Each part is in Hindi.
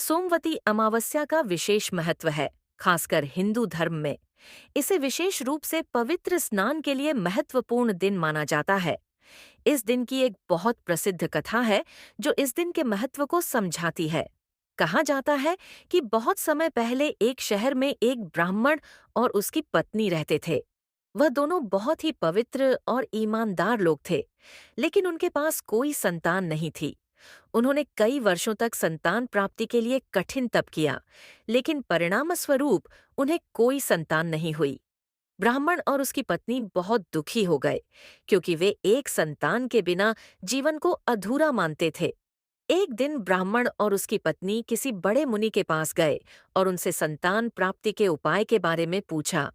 सोमवती अमावस्या का विशेष महत्व है, खासकर हिंदू धर्म में। इसे विशेष रूप से पवित्र स्नान के लिए महत्वपूर्ण दिन माना जाता है। इस दिन की एक बहुत प्रसिद्ध कथा है जो इस दिन के महत्व को समझाती है। कहा जाता है कि बहुत समय पहले एक शहर में एक ब्राह्मण और उसकी पत्नी रहते थे। वह दोनों बहुत ही पवित्र और ईमानदार लोग थे, लेकिन उनके पास कोई संतान नहीं थी। उन्होंने कई वर्षों तक संतान प्राप्ति के लिए कठिन तप किया, लेकिन परिणामस्वरूप उन्हें कोई संतान नहीं हुई। ब्राह्मण और उसकी पत्नी बहुत दुखी हो गए, क्योंकि वे एक संतान के बिना जीवन को अधूरा मानते थे। एक दिन ब्राह्मण और उसकी पत्नी किसी बड़े मुनि के पास गए और उनसे संतान प्राप्ति के उपाय के बारे में पूछा।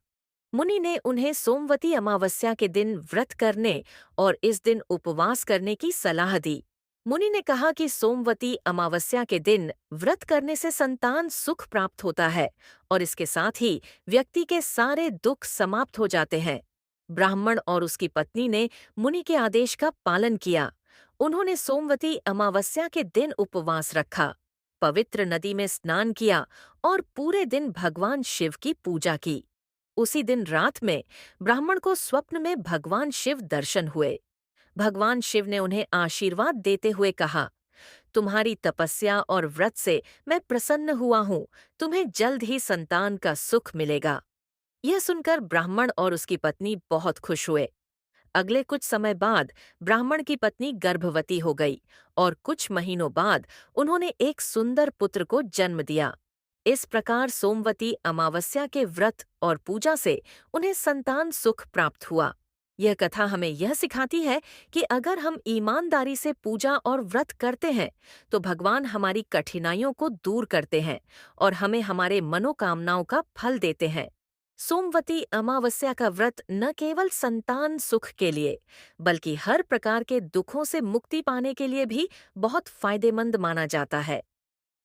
मुनि ने उन्हें सोमवती अमावस्या के दिन व्रत करने और इस दिन उपवास करने की सलाह दी। मुनि ने कहा कि सोमवती अमावस्या के दिन व्रत करने से संतान सुख प्राप्त होता है और इसके साथ ही व्यक्ति के सारे दुख समाप्त हो जाते हैं। ब्राह्मण और उसकी पत्नी ने मुनि के आदेश का पालन किया। उन्होंने सोमवती अमावस्या के दिन उपवास रखा, पवित्र नदी में स्नान किया और पूरे दिन भगवान शिव की पूजा की। उसी दिन रात में ब्राह्मण को स्वप्न में भगवान शिव दर्शन हुए। भगवान शिव ने उन्हें आशीर्वाद देते हुए कहा, तुम्हारी तपस्या और व्रत से मैं प्रसन्न हुआ हूँ, तुम्हें जल्द ही संतान का सुख मिलेगा। यह सुनकर ब्राह्मण और उसकी पत्नी बहुत खुश हुए। अगले कुछ समय बाद ब्राह्मण की पत्नी गर्भवती हो गई और कुछ महीनों बाद उन्होंने एक सुंदर पुत्र को जन्म दिया। इस प्रकार सोमवती अमावस्या के व्रत और पूजा से उन्हें संतान सुख प्राप्त हुआ। यह कथा हमें यह सिखाती है कि अगर हम ईमानदारी से पूजा और व्रत करते हैं तो भगवान हमारी कठिनाइयों को दूर करते हैं और हमें हमारे मनोकामनाओं का फल देते हैं। सोमवती अमावस्या का व्रत न केवल संतान सुख के लिए, बल्कि हर प्रकार के दुखों से मुक्ति पाने के लिए भी बहुत फायदेमंद माना जाता है।